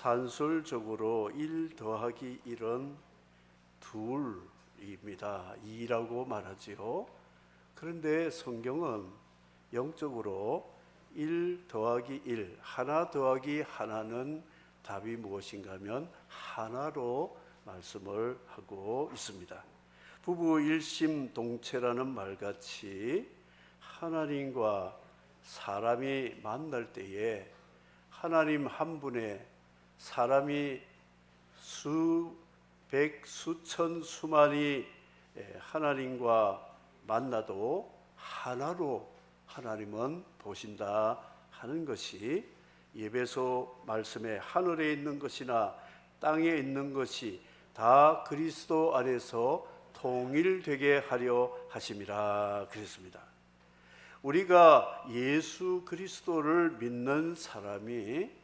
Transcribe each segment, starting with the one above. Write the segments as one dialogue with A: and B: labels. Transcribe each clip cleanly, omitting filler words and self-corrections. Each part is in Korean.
A: 산술적으로 1 더하기 1은 둘입니다. 2라고 말하지요. 그런데 성경은 영적으로 1 더하기 1, 하나 더하기 하나는 답이 무엇인가 하면 하나로 말씀을 하고 있습니다. 부부 일심동체라는 말같이 하나님과 사람이 만날 때에 하나님 한 분의 사람이 수백, 수천, 수만이 하나님과 만나도 하나로 하나님은 보신다 하는 것이 에베소 말씀에 하늘에 있는 것이나 땅에 있는 것이 다 그리스도 안에서 통일되게 하려 하심이라 그랬습니다. 우리가 예수 그리스도를 믿는 사람이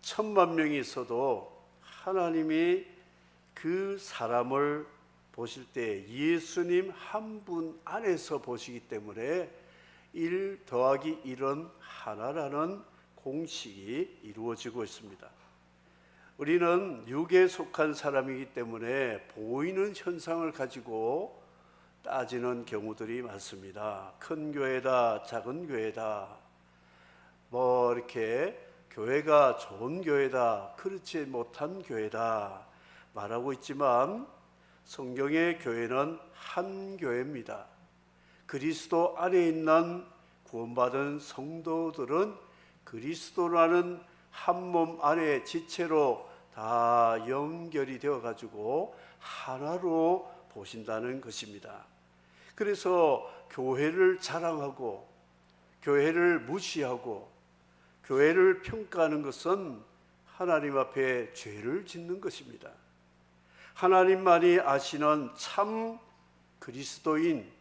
A: 1000만 명이 있어도 하나님이 그 사람을 보실 때 예수님 한 분 안에서 보시기 때문에 1 더하기 1은 하나라는 공식이 이루어지고 있습니다. 우리는 육에 속한 사람이기 때문에 보이는 현상을 가지고 따지는 경우들이 많습니다. 큰 교회다, 작은 교회다, 이렇게 교회가 좋은 교회다, 그렇지 못한 교회다 말하고 있지만 성경의 교회는 한 교회입니다. 그리스도 안에 있는 구원받은 성도들은 그리스도라는 한 몸 안에 지체로 다 연결이 되어 가지고 하나로 보신다는 것입니다. 그래서 교회를 자랑하고 교회를 무시하고 교회를 평가하는 것은 하나님 앞에 죄를 짓는 것입니다. 하나님만이 아시는 참 그리스도인,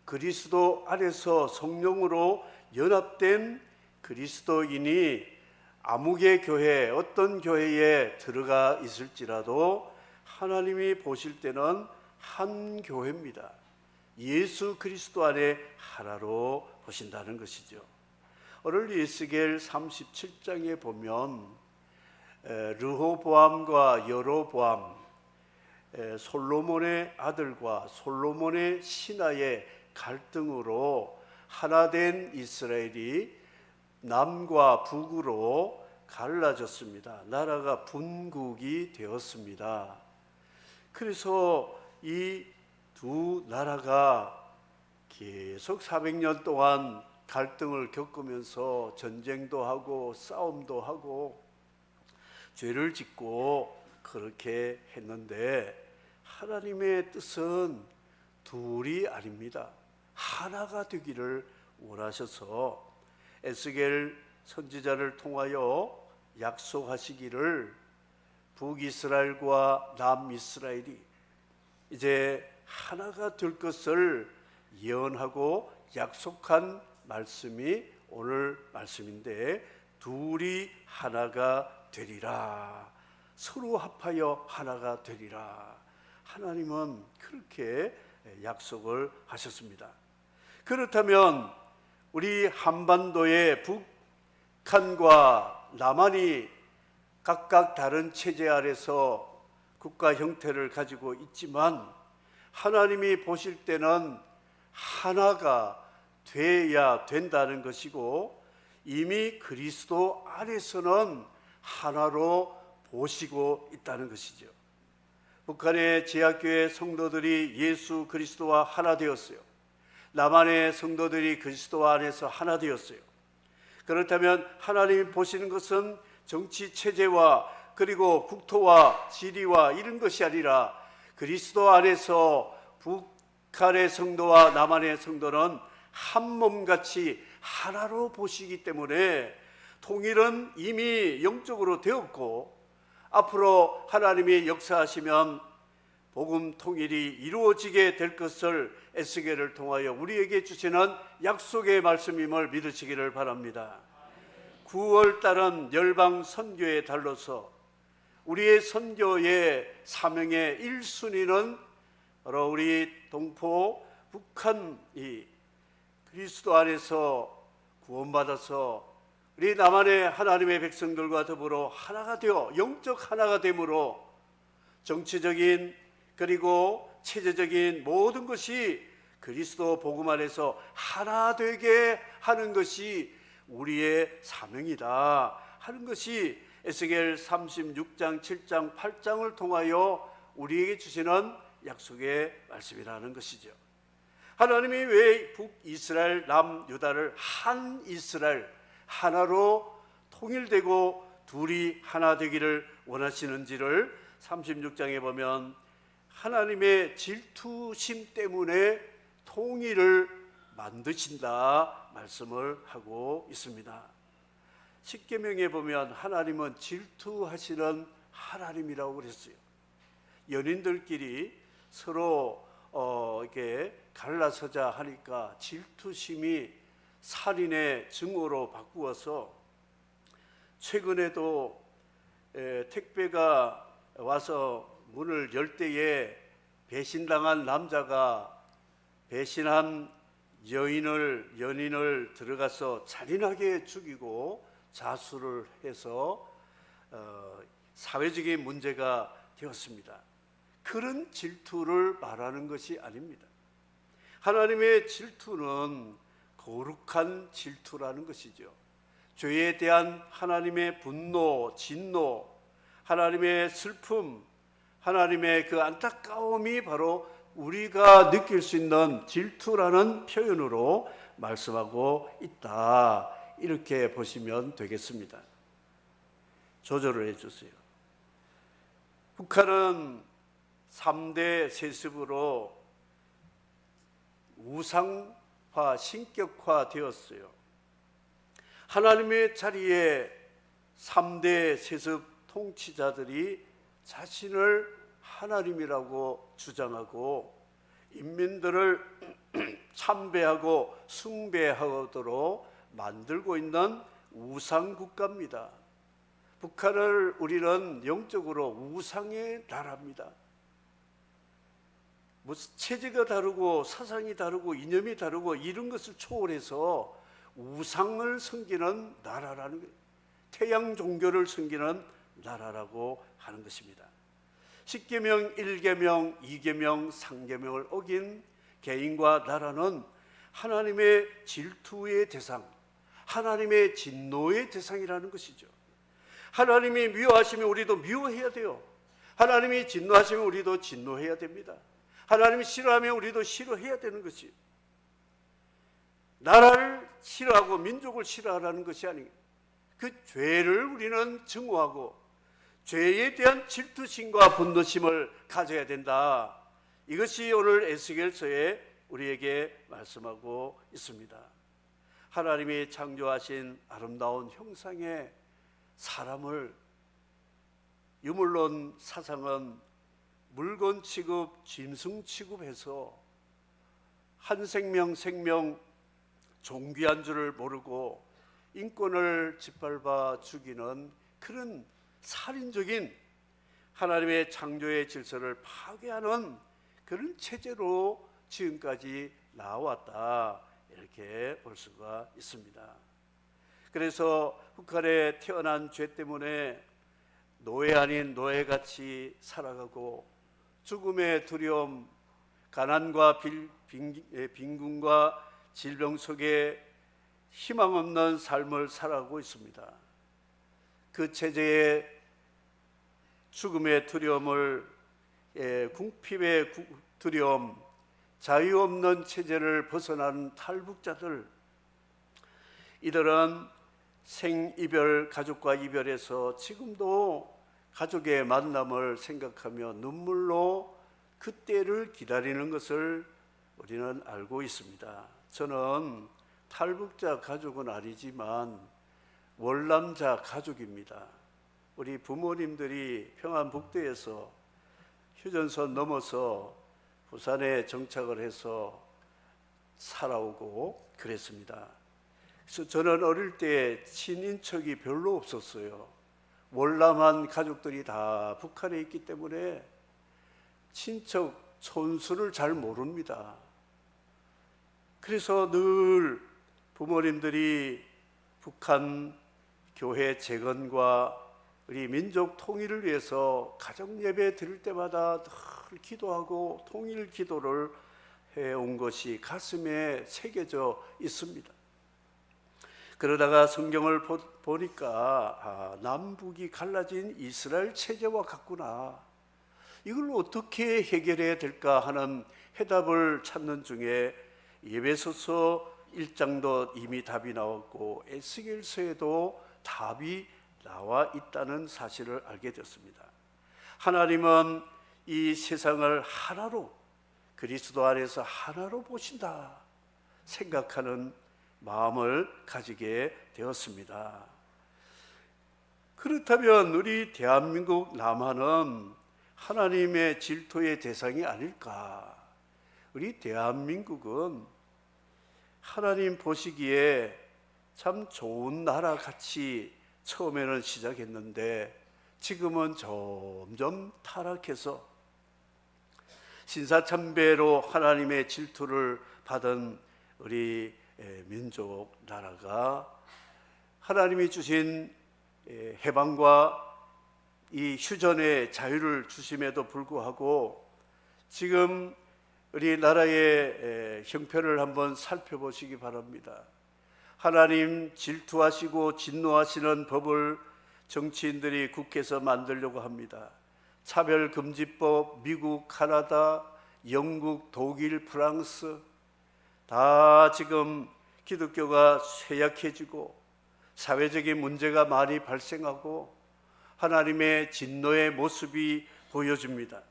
A: 그리스도 안에서 성령으로 연합된 그리스도인이 아무개 교회, 어떤 교회에 들어가 있을지라도 하나님이 보실 때는 한 교회입니다. 예수 그리스도 안에 하나로 보신다는 것이죠. 오늘 에스겔 37장에 보면 르호보암과 여로보암, 솔로몬의 아들과 솔로몬의 신하의 갈등으로 하나된 이스라엘이 남과 북으로 갈라졌습니다. 나라가 분국이 되었습니다. 그래서 이 두 나라가 계속 400년 동안 갈등을 겪으면서 전쟁도 하고 싸움도 하고 죄를 짓고 그렇게 했는데 하나님의 뜻은 둘이 아닙니다. 하나가 되기를 원하셔서 에스겔 선지자를 통하여 약속하시기를 북이스라엘과 남이스라엘이 이제 하나가 될 것을 예언하고 약속한 말씀이 오늘 말씀인데, 둘이 하나가 되리라, 서로 합하여 하나가 되리라, 하나님은 그렇게 약속을 하셨습니다. 그렇다면 우리 한반도의 북한과 남한이 각각 다른 체제 아래서 국가 형태를 가지고 있지만 하나님이 보실 때는 하나가 돼야 된다는 것이고 이미 그리스도 안에서는 하나로 보시고 있다는 것이죠. 북한의 제약교회 성도들이 예수 그리스도와 하나 되었어요. 남한의 성도들이 그리스도 안에서 하나 되었어요. 그렇다면 하나님이 보시는 것은 정치 체제와 그리고 국토와 지리와 이런 것이 아니라 그리스도 안에서 북한의 성도와 남한의 성도는 한 몸같이 하나로 보시기 때문에 통일은 이미 영적으로 되었고 앞으로 하나님이 역사하시면 복음 통일이 이루어지게 될 것을 에스겔을 통하여 우리에게 주시는 약속의 말씀임을 믿으시기를 바랍니다. 9월 달은 열방 선교의 달로서 우리의 선교의 사명의 1순위는 바로 우리 동포 북한이 그리스도 안에서 구원받아서 우리 남한의 하나님의 백성들과 더불어 하나가 되어 영적 하나가 되므로 정치적인 그리고 체제적인 모든 것이 그리스도 복음 안에서 하나 되게 하는 것이 우리의 사명이다 하는 것이 에스겔 36장, 7장, 8장을 통하여 우리에게 주시는 약속의 말씀이라는 것이죠. 하나님이 왜 북이스라엘, 남유다를 한 이스라엘, 하나로 통일되고 둘이 하나 되기를 원하시는지를 36장에 보면 하나님의 질투심 때문에 통일을 만드신다 말씀을 하고 있습니다. 십계명에 보면 하나님은 질투하시는 하나님이라고 그랬어요. 연인들끼리 서로 이렇게 갈라서자 하니까 질투심이 살인의 증오로 바꾸어서 최근에도 택배가 와서 문을 열 때에 배신당한 남자가 배신한 연인을 들어가서 잔인하게 죽이고 자수를 해서 사회적인 문제가 되었습니다. 그런 질투를 말하는 것이 아닙니다. 하나님의 질투는 거룩한 질투라는 것이죠. 죄에 대한 하나님의 분노, 진노, 하나님의 슬픔, 하나님의 그 안타까움이 바로 우리가 느낄 수 있는 질투라는 표현으로 말씀하고 있다. 이렇게 보시면 되겠습니다. 조절을 해주세요. 북한은 3대 세습으로 우상화, 신격화 되었어요. 하나님의 자리에 3대 세습 통치자들이 자신을 하나님이라고 주장하고 인민들을 참배하고 숭배하도록 만들고 있는 우상국가입니다. 북한을 우리는 영적으로 우상의 나라입니다. 체제가 다르고 사상이 다르고 이념이 다르고 이런 것을 초월해서 우상을 섬기는 나라라는 거예요. 태양 종교를 섬기는 나라라고 하는 것입니다. 10계명, 1계명, 2계명, 3계명을 어긴 개인과 나라는 하나님의 질투의 대상, 하나님의 진노의 대상이라는 것이죠. 하나님이 미워하시면 우리도 미워해야 돼요. 하나님이 진노하시면 우리도 진노해야 됩니다. 하나님이 싫어하면 우리도 싫어해야 되는 것이, 나라를 싫어하고 민족을 싫어하라는 것이 아니에요. 그 죄를 우리는 증오하고 죄에 대한 질투심과 분노심을 가져야 된다. 이것이 오늘 에스겔서에 우리에게 말씀하고 있습니다. 하나님이 창조하신 아름다운 형상의 사람을, 유물론 사상은 물건 취급, 짐승 취급해서 한 생명 존귀한 줄을 모르고 인권을 짓밟아 죽이는 그런 살인적인 하나님의 창조의 질서를 파괴하는 그런 체제로 지금까지 나왔다, 이렇게 볼 수가 있습니다. 그래서 북한에 태어난 죄 때문에 노예 아닌 노예같이 살아가고 죽음의 두려움, 가난과 빈군과 질병 속에 희망 없는 삶을 살아가고 있습니다. 그 체제의 죽음의 두려움을, 궁핍의 두려움, 자유 없는 체제를 벗어나는 탈북자들, 이들은 생이별, 가족과 이별해서 지금도 가족의 만남을 생각하며 눈물로 그때를 기다리는 것을 우리는 알고 있습니다. 저는 탈북자 가족은 아니지만 월남자 가족입니다. 우리 부모님들이 평안북도에서 휴전선 넘어서 부산에 정착을 해서 살아오고 그랬습니다. 그래서 저는 어릴 때 친인척이 별로 없었어요. 월남한 가족들이 다 북한에 있기 때문에 친척 손수를 잘 모릅니다. 그래서 늘 부모님들이 북한 교회 재건과 우리 민족 통일을 위해서 가정 예배 드릴 때마다 늘 기도하고 통일 기도를 해온 것이 가슴에 새겨져 있습니다. 그러다가 성경을 보니까 남북이 갈라진 이스라엘 체제와 같구나. 이걸 어떻게 해결해야 될까 하는 해답을 찾는 중에 에베소서 1장도 이미 답이 나왔고 에스겔서에도 답이 나와 있다는 사실을 알게 되었습니다. 하나님은 이 세상을 하나로, 그리스도 안에서 하나로 보신다 생각하는 마음을 가지게 되었습니다. 그렇다면 우리 대한민국 남한은 하나님의 질투의 대상이 아닐까? 우리 대한민국은 하나님 보시기에 참 좋은 나라 같이 처음에는 시작했는데 지금은 점점 타락해서 신사참배로 하나님의 질투를 받은 우리 민족 나라가 하나님이 주신 해방과 이 휴전의 자유를 주심에도 불구하고 지금 우리 나라의 형편을 한번 살펴보시기 바랍니다. 하나님 질투하시고 진노하시는 법을 정치인들이 국회에서 만들려고 합니다. 차별금지법, 미국, 카나다, 영국, 독일, 프랑스 다 지금 기독교가 쇠약해지고 사회적인 문제가 많이 발생하고 하나님의 진노의 모습이 보여집니다.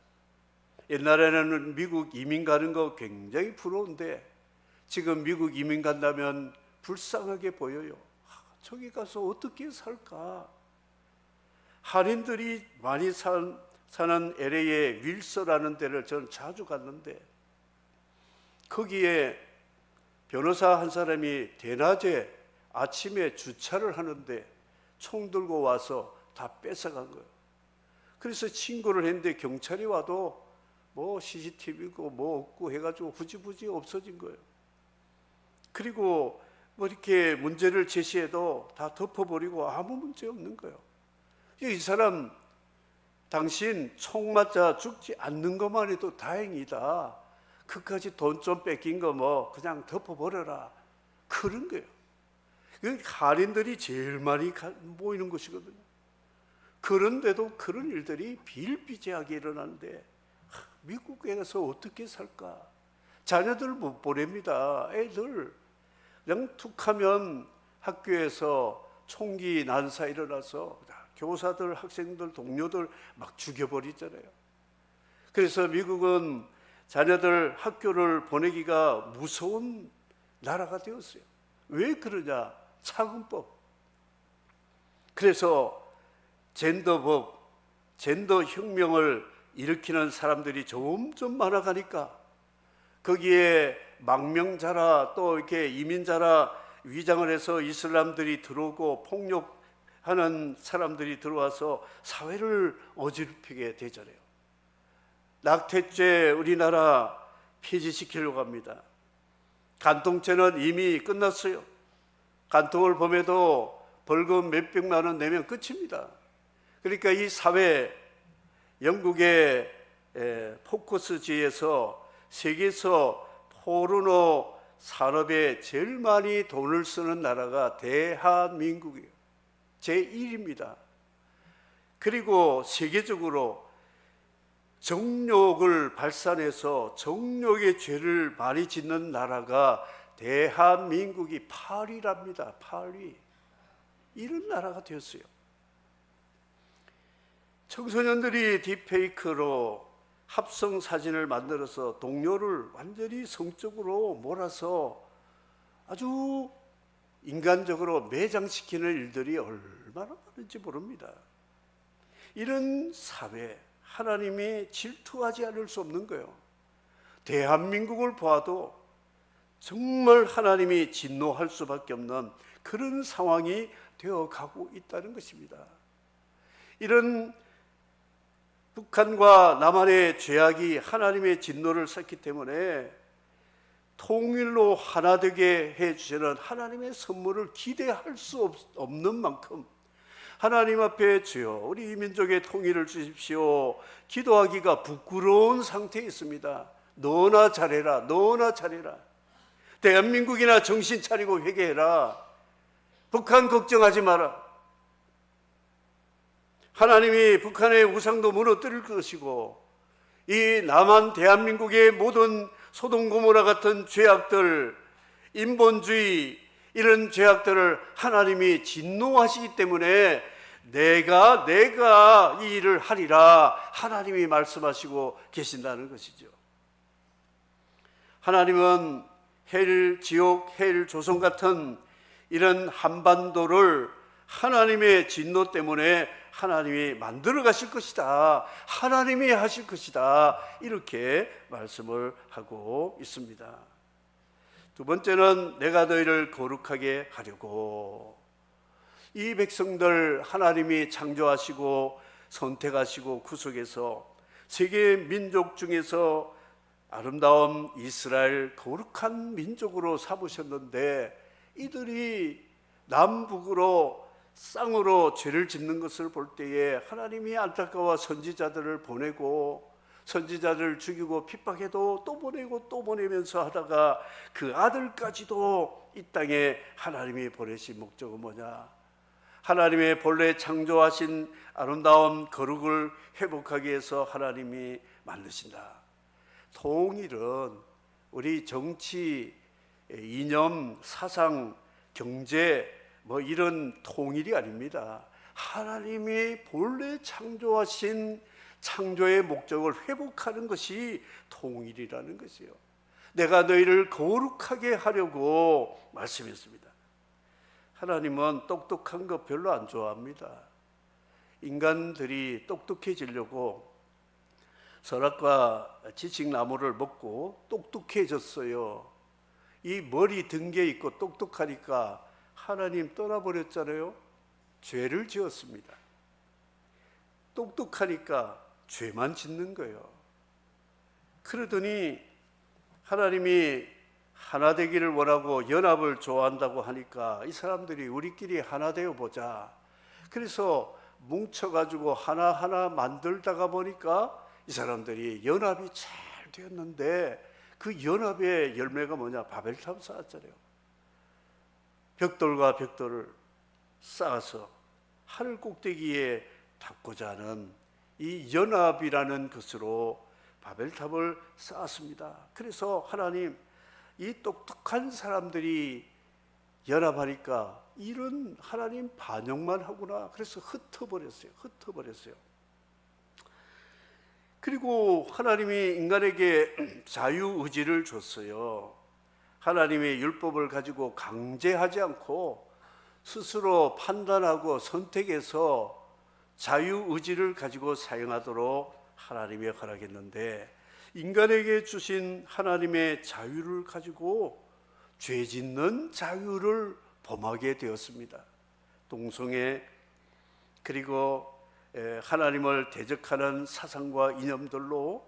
A: 옛날에는 미국 이민 가는 거 굉장히 부러운데 지금 미국 이민 간다면 불쌍하게 보여요. 저기 가서 어떻게 살까? 한인들이 많이 사는 LA의 윌서라는 데를 저는 자주 갔는데 거기에 변호사 한 사람이 대낮에 아침에 주차를 하는데 총 들고 와서 다 뺏어간 거예요. 그래서 신고를 했는데 경찰이 와도 뭐 CCTV고 뭐 없고 해가지고 후지부지 없어진 거예요. 그리고 뭐 이렇게 문제를 제시해도 다 덮어버리고 아무 문제 없는 거예요. 이 사람 당신 총 맞아 죽지 않는 것만 해도 다행이다. 그까지 돈 좀 뺏긴 거 뭐 그냥 덮어버려라. 그런 거예요. 한인들이 제일 많이 모이는 곳이거든요. 그런데도 그런 일들이 비일비재하게 일어나는데 미국에 가서 어떻게 살까? 자녀들 못 보냅니다. 애들 그냥 툭하면 학교에서 총기 난사 일어나서 교사들, 학생들, 동료들 막 죽여버리잖아요. 그래서 미국은 자녀들 학교를 보내기가 무서운 나라가 되었어요. 왜 그러냐? 차근법. 그래서 젠더법, 젠더 혁명을 일으키는 사람들이 점점 많아가니까 거기에 망명자라 또 이렇게 이민자라 위장을 해서 이슬람들이 들어오고 폭력하는 사람들이 들어와서 사회를 어지럽히게 되잖아요. 낙태죄 우리나라 폐지시키려고 합니다. 간통죄는 이미 끝났어요. 간통을 범해도 벌금 몇백만 원 내면 끝입니다. 그러니까 이 사회, 영국의 포커스지에서 세계에서 포르노 산업에 제일 많이 돈을 쓰는 나라가 대한민국이에요. 제1입니다. 그리고 세계적으로 정욕을 발산해서 정욕의 죄를 많이 짓는 나라가 대한민국이 8위랍니다. 8위. 이런 나라가 되었어요. 청소년들이 딥페이크로 합성 사진을 만들어서 동료를 완전히 성적으로 몰아서 아주 인간적으로 매장시키는 일들이 얼마나 많은지 모릅니다. 이런 사회, 하나님이 질투하지 않을 수 없는 거예요. 대한민국을 봐도 정말 하나님이 진노할 수밖에 없는 그런 상황이 되어가고 있다는 것입니다. 이런 북한과 남한의 죄악이 하나님의 진노를 샀기 때문에 통일로 하나 되게 해주시는 하나님의 선물을 기대할 수 없는 만큼 하나님 앞에 주여 우리 민족의 통일을 주십시오 기도하기가 부끄러운 상태에 있습니다. 너나 잘해라, 너나 잘해라. 대한민국이나 정신 차리고 회개해라. 북한 걱정하지 마라. 하나님이 북한의 우상도 무너뜨릴 것이고 이 남한 대한민국의 모든 소돔 고모라 같은 죄악들, 인본주의 이런 죄악들을 하나님이 진노하시기 때문에 내가 이 일을 하리라 하나님이 말씀하시고 계신다는 것이죠. 하나님은 헬 지옥, 헬 조선 같은 이런 한반도를 하나님의 진노 때문에 하나님이 만들어 가실 것이다, 하나님이 하실 것이다, 이렇게 말씀을 하고 있습니다. 두 번째는 내가 너희를 거룩하게 하려고. 이 백성들 하나님이 창조하시고 선택하시고 구속해서 세계 민족 중에서 아름다운 이스라엘 거룩한 민족으로 삼으셨는데 이들이 남북으로 쌍으로 죄를 짓는 것을 볼 때에 하나님이 안타까워 선지자들을 보내고 선지자들을 죽이고 핍박해도 또 보내고 또 보내면서 하다가 그 아들까지도 이 땅에 하나님이 보내신 목적은 뭐냐? 하나님의 본래 창조하신 아름다운 거룩을 회복하기 위해서 하나님이 만드신다. 통일은 우리 정치, 이념, 사상, 경제 이런 통일이 아닙니다. 하나님이 본래 창조하신 창조의 목적을 회복하는 것이 통일이라는 것이요. 내가 너희를 거룩하게 하려고 말씀했습니다. 하나님은 똑똑한 거 별로 안 좋아합니다. 인간들이 똑똑해지려고 선악과 지식나무를 먹고 똑똑해졌어요. 이 머리 등게 있고 똑똑하니까 하나님 떠나버렸잖아요. 죄를 지었습니다. 똑똑하니까 죄만 짓는 거예요. 그러더니 하나님이 하나 되기를 원하고 연합을 좋아한다고 하니까 이 사람들이 우리끼리 하나 되어 보자. 그래서 뭉쳐가지고 하나하나 만들다가 보니까 이 사람들이 연합이 잘 되었는데 그 연합의 열매가 뭐냐? 바벨탑 쌓았잖아요. 벽돌과 벽돌을 쌓아서 하늘 꼭대기에 닿고자 하는 이 연합이라는 것으로 바벨탑을 쌓았습니다. 그래서 하나님, 이 똑똑한 사람들이 연합하니까 이런 하나님 반역만 하구나. 그래서 흩어버렸어요. 그리고 하나님이 인간에게 자유의지를 줬어요. 하나님의 율법을 가지고 강제하지 않고 스스로 판단하고 선택해서 자유의지를 가지고 사용하도록 하나님이 허락했는데 인간에게 주신 하나님의 자유를 가지고 죄 짓는 자유를 범하게 되었습니다. 동성애, 그리고 하나님을 대적하는 사상과 이념들로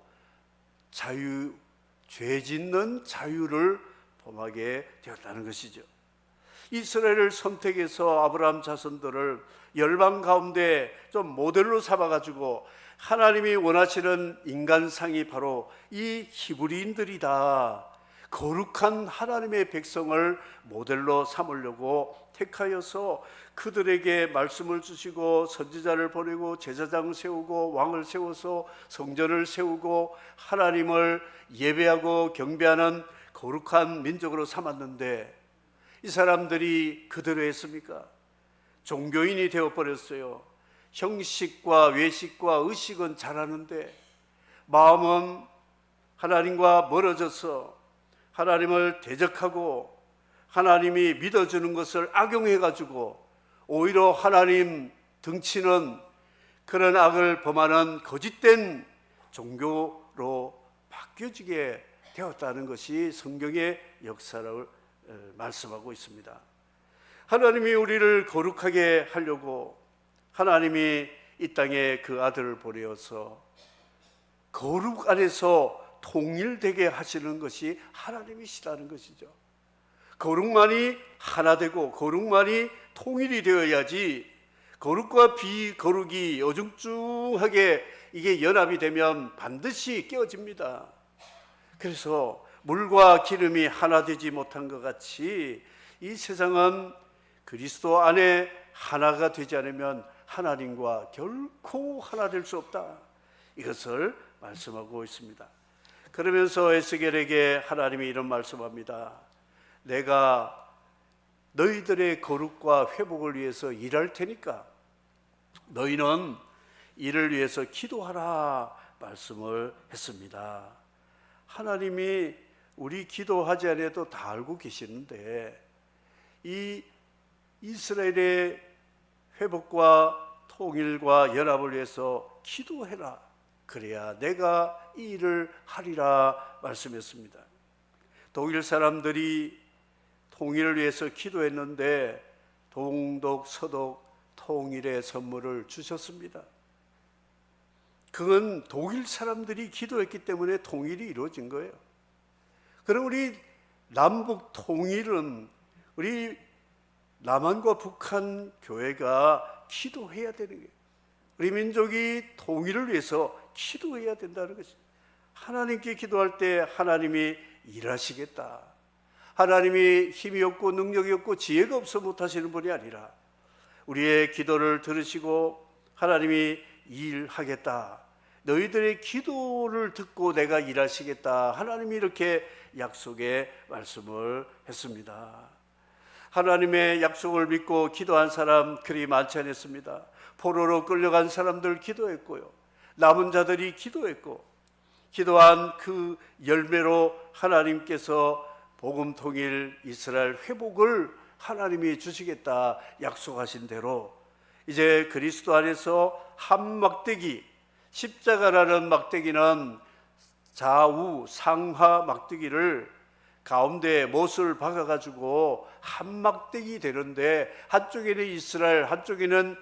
A: 죄 짓는 자유를 범하게 되었다는 것이죠. 이스라엘을 선택해서 아브라함 자손들을 열방 가운데 좀 모델로 삼아가지고 하나님이 원하시는 인간상이 바로 이 히브리인들이다. 거룩한 하나님의 백성을 모델로 삼으려고 택하여서 그들에게 말씀을 주시고 선지자를 보내고 제사장을 세우고 왕을 세워서 성전을 세우고 하나님을 예배하고 경배하는 거룩한 민족으로 삼았는데 이 사람들이 그대로 했습니까? 종교인이 되어버렸어요. 형식과 외식과 의식은 잘하는데 마음은 하나님과 멀어져서 하나님을 대적하고 하나님이 믿어주는 것을 악용해가지고 오히려 하나님 등치는 그런 악을 범하는 거짓된 종교로 바뀌어지게 되었다는 것이 성경의 역사를 말씀하고 있습니다. 하나님이 우리를 거룩하게 하려고 하나님이 이 땅에 그 아들을 보내어서 거룩 안에서 통일되게 하시는 것이 하나님이시라는 것이죠. 거룩만이 하나 되고 거룩만이 통일이 되어야지 거룩과 비거룩이 어중중하게 이게 연합이 되면 반드시 깨어집니다. 그래서 물과 기름이 하나 되지 못한 것 같이 이 세상은 그리스도 안에 하나가 되지 않으면 하나님과 결코 하나 될 수 없다, 이것을 말씀하고 있습니다. 그러면서 에스겔에게 하나님이 이런 말씀합니다. 내가 너희들의 거룩과 회복을 위해서 일할 테니까 너희는 이를 위해서 기도하라 말씀을 했습니다. 하나님이 우리 기도하지 않아도 다 알고 계시는데 이 이스라엘의 회복과 통일과 연합을 위해서 기도해라, 그래야 내가 이 일을 하리라 말씀했습니다. 독일 사람들이 통일을 위해서 기도했는데 동독 서독 통일의 선물을 주셨습니다. 그건 독일 사람들이 기도했기 때문에 통일이 이루어진 거예요. 그럼 우리 남북 통일은 우리 남한과 북한 교회가 기도해야 되는 거예요. 우리 민족이 통일을 위해서 기도해야 된다는 것입니다. 하나님께 기도할 때 하나님이 일하시겠다. 하나님이 힘이 없고 능력이 없고 지혜가 없어 못하시는 분이 아니라 우리의 기도를 들으시고 하나님이 일하겠다, 너희들의 기도를 듣고 내가 일하시겠다, 하나님이 이렇게 약속의 말씀을 했습니다. 하나님의 약속을 믿고 기도한 사람 그리 많지 않았습니다. 포로로 끌려간 사람들 기도했고요, 남은 자들이 기도했고, 기도한 그 열매로 하나님께서 복음 통일 이스라엘 회복을 하나님이 주시겠다 약속하신 대로 이제 그리스도 안에서 한 막대기, 십자가라는 막대기는 좌우 상하 막대기를 가운데에 못을 박아가지고 한 막대기 되는데 한쪽에는 이스라엘, 한쪽에는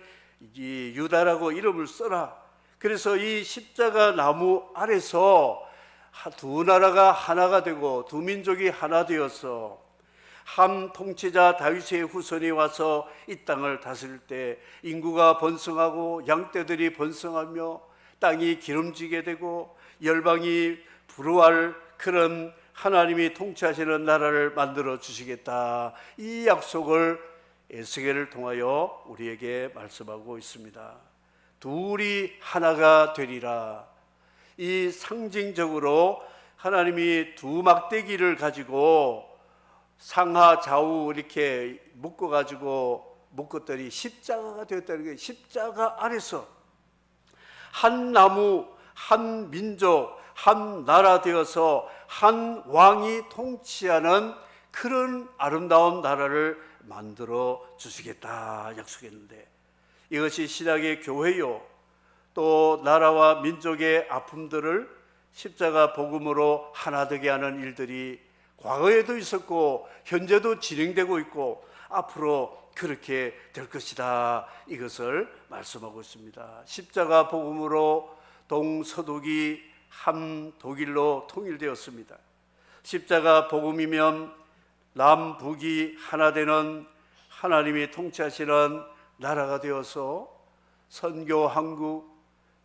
A: 이 유다라고 이름을 써라. 그래서 이 십자가 나무 아래서 두 나라가 하나가 되고 두 민족이 하나 되어서 한 통치자 다윗의 후손이 와서 이 땅을 다스릴 때 인구가 번성하고 양떼들이 번성하며 땅이 기름지게 되고 열방이 부러워할 그런 하나님이 통치하시는 나라를 만들어 주시겠다, 이 약속을 에스겔을 통하여 우리에게 말씀하고 있습니다. 둘이 하나가 되리라. 이 상징적으로 하나님이 두 막대기를 가지고 상하 좌우 이렇게 묶었더니 십자가가 되었다는 거예요. 십자가 안에서 한 나무, 한 민족, 한 나라 되어서 한 왕이 통치하는 그런 아름다운 나라를 만들어 주시겠다 약속했는데, 이것이 신약의 교회요, 또 나라와 민족의 아픔들을 십자가 복음으로 하나 되게 하는 일들이 과거에도 있었고 현재도 진행되고 있고 앞으로 그렇게 될 것이다, 이것을 말씀하고 있습니다. 십자가 복음으로 동서독이 한 독일로 통일되었습니다. 십자가 복음이면 남북이 하나 되는 하나님이 통치하시는 나라가 되어서 선교 한국,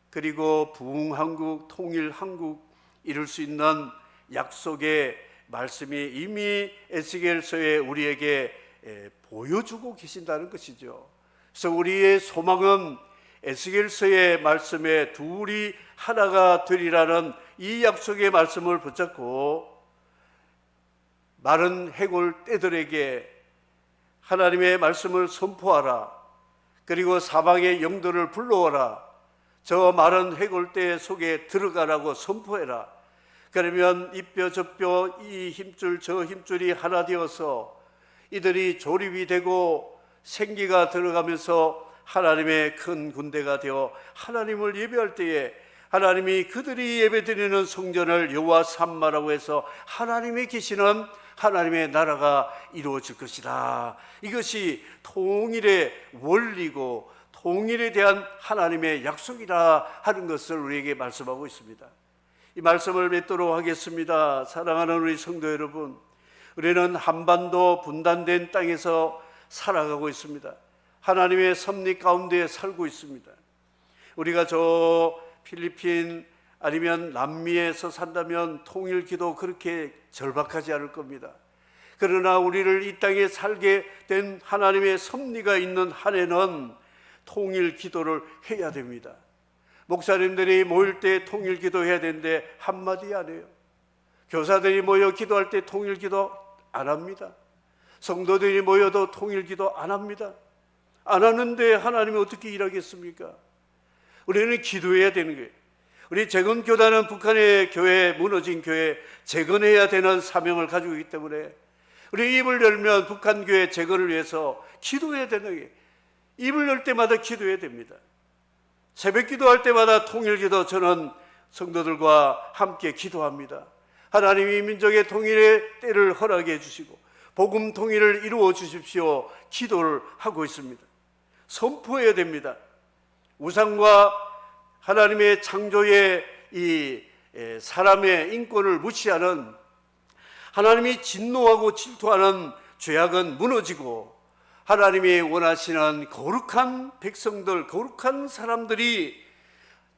A: 그리고 부흥 한국, 통일 한국 이룰 수 있는 약속의 말씀이 이미 에스겔서에 우리에게 보여주고 계신다는 것이죠. 그래서 우리의 소망은 에스겔서의 말씀에 둘이 하나가 되리라는 이 약속의 말씀을 붙잡고 마른 해골 떼들에게 하나님의 말씀을 선포하라, 그리고 사방의 영들을 불러오라, 저 마른 해골대 속에 들어가라고 선포해라. 그러면 이 뼈 저 뼈, 이 힘줄 저 힘줄이 하나 되어서 이들이 조립이 되고 생기가 들어가면서 하나님의 큰 군대가 되어 하나님을 예배할 때에 하나님이 그들이 예배드리는 성전을 여호와 삼마라고 해서 하나님이 계시는 하나님의 나라가 이루어질 것이다. 이것이 통일의 원리고 통일에 대한 하나님의 약속이라 하는 것을 우리에게 말씀하고 있습니다. 이 말씀을 맺도록 하겠습니다. 사랑하는 우리 성도 여러분, 우리는 한반도 분단된 땅에서 살아가고 있습니다. 하나님의 섭리 가운데 살고 있습니다. 우리가 저 필리핀 아니면 남미에서 산다면 통일기도 그렇게 절박하지 않을 겁니다. 그러나 우리를 이 땅에 살게 된 하나님의 섭리가 있는 한 해는 통일기도를 해야 됩니다. 목사님들이 모일 때 통일기도 해야 되는데 한마디 안 해요. 교사들이 모여 기도할 때 통일기도 안 합니다. 성도들이 모여도 통일기도 안 합니다. 안 하는데 하나님이 어떻게 일하겠습니까? 우리는 기도해야 되는 거예요. 우리 재건교단은 북한의 교회, 무너진 교회 재건해야 되는 사명을 가지고 있기 때문에 우리 입을 열면 북한 교회 재건을 위해서 기도해야 되는 거예요. 입을 열 때마다 기도해야 됩니다. 새벽 기도할 때마다 통일기도 저는 성도들과 함께 기도합니다. 하나님이 민족의 통일의 때를 허락해 주시고 복음 통일을 이루어 주십시오. 기도를 하고 있습니다. 선포해야 됩니다. 우상과 하나님의 창조의 이 사람의 인권을 무시하는, 하나님이 진노하고 질투하는 죄악은 무너지고 하나님이 원하시는 거룩한 백성들, 거룩한 사람들이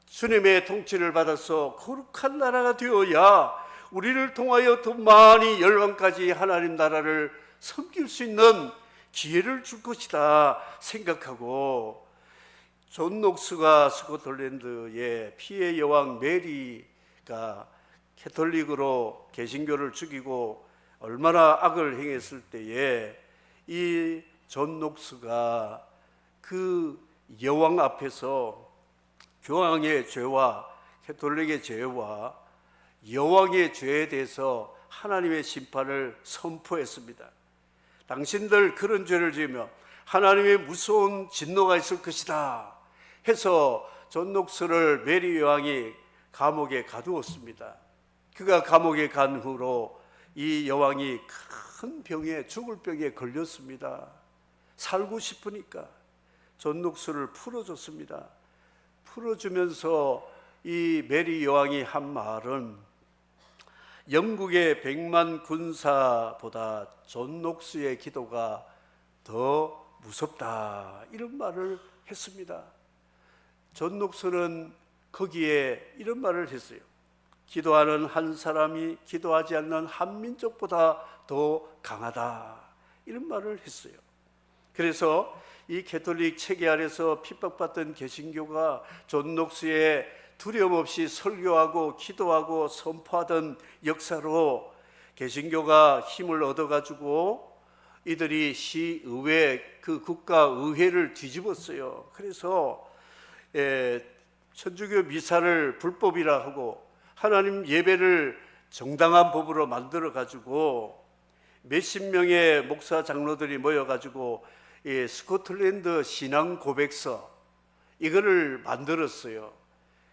A: 주님의 통치를 받아서 거룩한 나라가 되어야 우리를 통하여 더 많이 열방까지 하나님 나라를 섬길 수 있는 기회를 줄 것이다 생각하고, 존 녹스가 스코틀랜드의 피해 여왕 메리가 캐톨릭으로 개신교를 죽이고 얼마나 악을 행했을 때에 이 존 녹스가 그 여왕 앞에서 교황의 죄와 캐톨릭의 죄와 여왕의 죄에 대해서 하나님의 심판을 선포했습니다. 당신들 그런 죄를 지으면 하나님의 무서운 진노가 있을 것이다 해서 존 녹스를 메리 여왕이 감옥에 가두었습니다. 그가 감옥에 간 후로 이 여왕이 큰 병에, 죽을 병에 걸렸습니다. 살고 싶으니까 존 녹스를 풀어줬습니다. 풀어주면서 이 메리 여왕이 한 말은 영국의 100만 군사보다 존 녹스의 기도가 더 무섭다, 이런 말을 했습니다. 존 녹스는 거기에 이런 말을 했어요. 기도하는 한 사람이 기도하지 않는 한 민족보다 더 강하다, 이런 말을 했어요. 그래서 이 캐톨릭 체계 아래서 핍박받던 개신교가 존 녹스의 두려움 없이 설교하고 기도하고 선포하던 역사로 개신교가 힘을 얻어가지고 이들이 시의회, 그 국가의회를 뒤집었어요. 그래서 천주교 미사를 불법이라 하고 하나님 예배를 정당한 법으로 만들어가지고 몇십 명의 목사 장로들이 모여가지고 스코틀랜드 신앙 고백서, 이거를 만들었어요.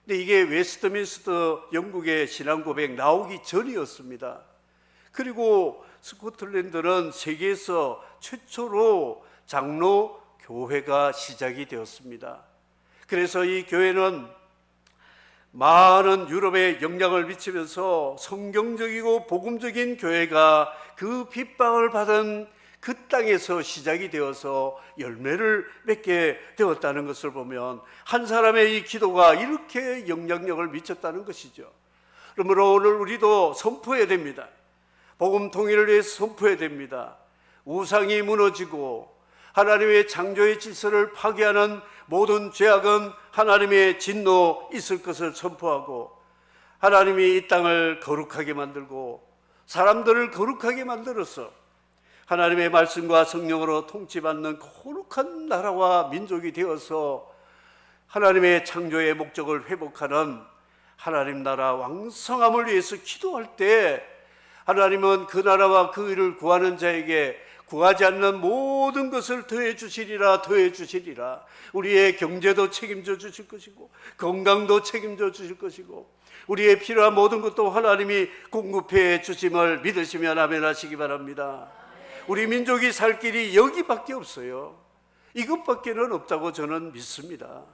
A: 근데 이게 웨스트민스터 영국의 신앙 고백 나오기 전이었습니다. 그리고 스코틀랜드는 세계에서 최초로 장로 교회가 시작이 되었습니다. 그래서 이 교회는 많은 유럽에 영향을 미치면서 성경적이고 복음적인 교회가 그 핍박을 받은 그 땅에서 시작이 되어서 열매를 맺게 되었다는 것을 보면 한 사람의 이 기도가 이렇게 영향력을 미쳤다는 것이죠. 그러므로 오늘 우리도 선포해야 됩니다. 복음 통일을 위해서 선포해야 됩니다. 우상이 무너지고 하나님의 창조의 질서를 파괴하는 모든 죄악은 하나님의 진노 있을 것을 선포하고, 하나님이 이 땅을 거룩하게 만들고 사람들을 거룩하게 만들어서 하나님의 말씀과 성령으로 통치받는 거룩한 나라와 민족이 되어서 하나님의 창조의 목적을 회복하는 하나님 나라 왕성함을 위해서 기도할 때 하나님은 그 나라와 그 일을 구하는 자에게 구하지 않는 모든 것을 더해 주시리라, 더해 주시리라. 우리의 경제도 책임져 주실 것이고 건강도 책임져 주실 것이고 우리의 필요한 모든 것도 하나님이 공급해 주심을 믿으시면 아멘 하시기 바랍니다. 우리 민족이 살 길이 여기밖에 없어요. 이것밖에는 없다고 저는 믿습니다.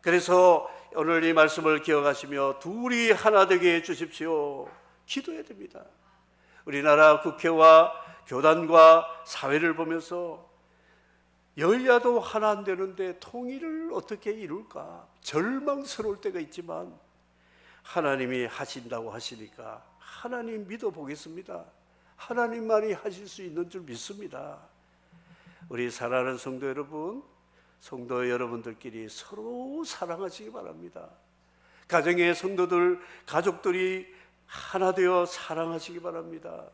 A: 그래서 오늘 이 말씀을 기억하시며 둘이 하나 되게 해 주십시오. 기도해야 됩니다. 우리나라 국회와 교단과 사회를 보면서 여야도 하나 안 되는데 통일을 어떻게 이룰까 절망스러울 때가 있지만 하나님이 하신다고 하시니까 하나님 믿어보겠습니다. 하나님만이 하실 수 있는 줄 믿습니다. 우리 사랑하는 성도 여러분, 성도 여러분들끼리 서로 사랑하시기 바랍니다. 가정의 성도들, 가족들이 하나 되어 사랑하시기 바랍니다.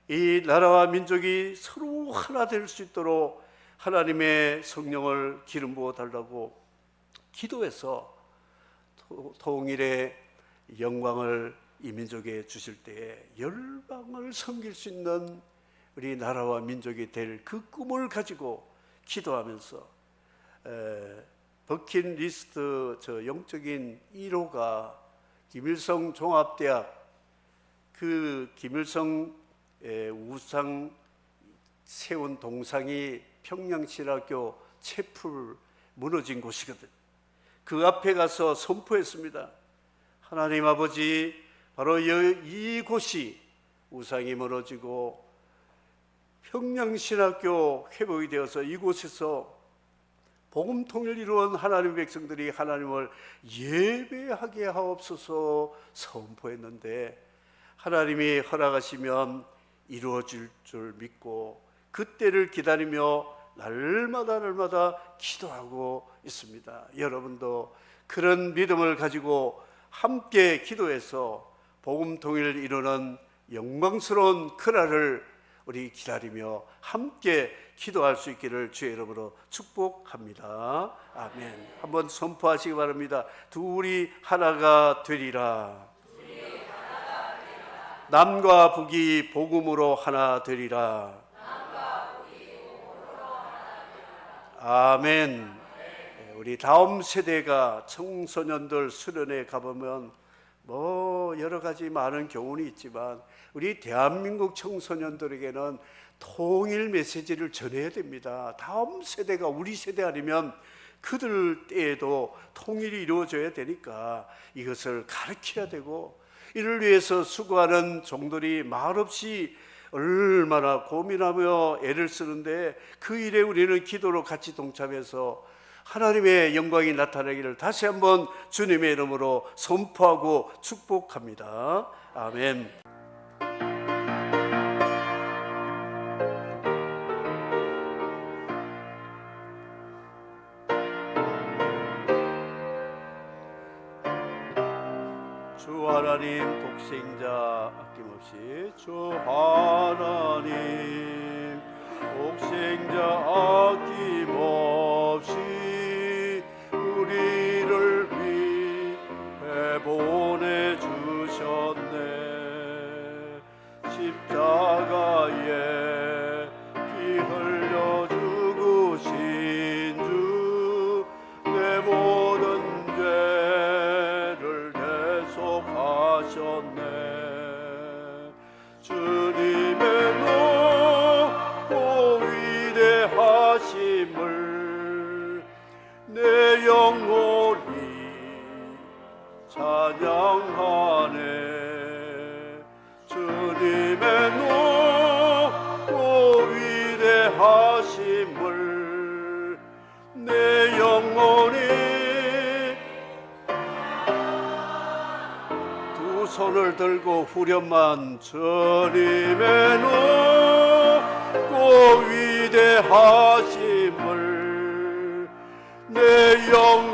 A: 이 나라와 민족이 서로 하나 될 수 있도록 하나님의 성령을 기름 부어 달라고 기도해서 통일의 영광을 이 민족에 주실 때에 열방을 섬길 수 있는 우리 나라와 민족이 될 그 꿈을 가지고 기도하면서 버킷리스트 저 영적인 1호가 김일성 종합대학, 그 김일성 우상 세운 동상이 평양신학교 채플 무너진 곳이거든. 그 앞에 가서 선포했습니다. 하나님 아버지, 바로 이곳이 우상이 무너지고 평양신학교 회복이 되어서 이곳에서 복음 통일을 이루은 하나님의 백성들이 하나님을 예배하게 하옵소서 선포했는데 하나님이 허락하시면 이루어질 줄 믿고 그때를 기다리며 날마다 기도하고 있습니다. 여러분도 그런 믿음을 가지고 함께 기도해서 복음 통일을 이루는 영광스러운 그날을 우리 기다리며 함께 기도할 수 있기를 주의 이름으로 축복합니다. 아멘. 한번 선포하시기 바랍니다. 둘이 하나가 되리라. 남과 북이 복음으로 하나 되리라. 아멘. 우리 다음 세대가 청소년들 수련회 가보면 뭐 여러 가지 많은 교훈이 있지만 우리 대한민국 청소년들에게는 통일 메시지를 전해야 됩니다. 다음 세대가 우리 세대 아니면 그들 때에도 통일이 이루어져야 되니까 이것을 가르쳐야 되고, 이를 위해서 수고하는 종들이 말없이 얼마나 고민하며 애를 쓰는데 그 일에 우리는 기도로 같이 동참해서 하나님의 영광이 나타나기를 다시 한번 주님의 이름으로 선포하고 축복합니다. 아멘. 주 하나님 독생자 아낌없이, 주 하나님 독생자 아낌없이 우리를 위해 보내주셨네. 십자가에 피 흘려 죽으신 주, 내 모든 죄를 대속하셨네. 주님의 높고 위대하심을 내 영혼이 찬양하네. 주님의 높고 위대하심을 내 영혼이 두 손을 들고 후렴만, 주님의 높고 위대하심을 내 영혼이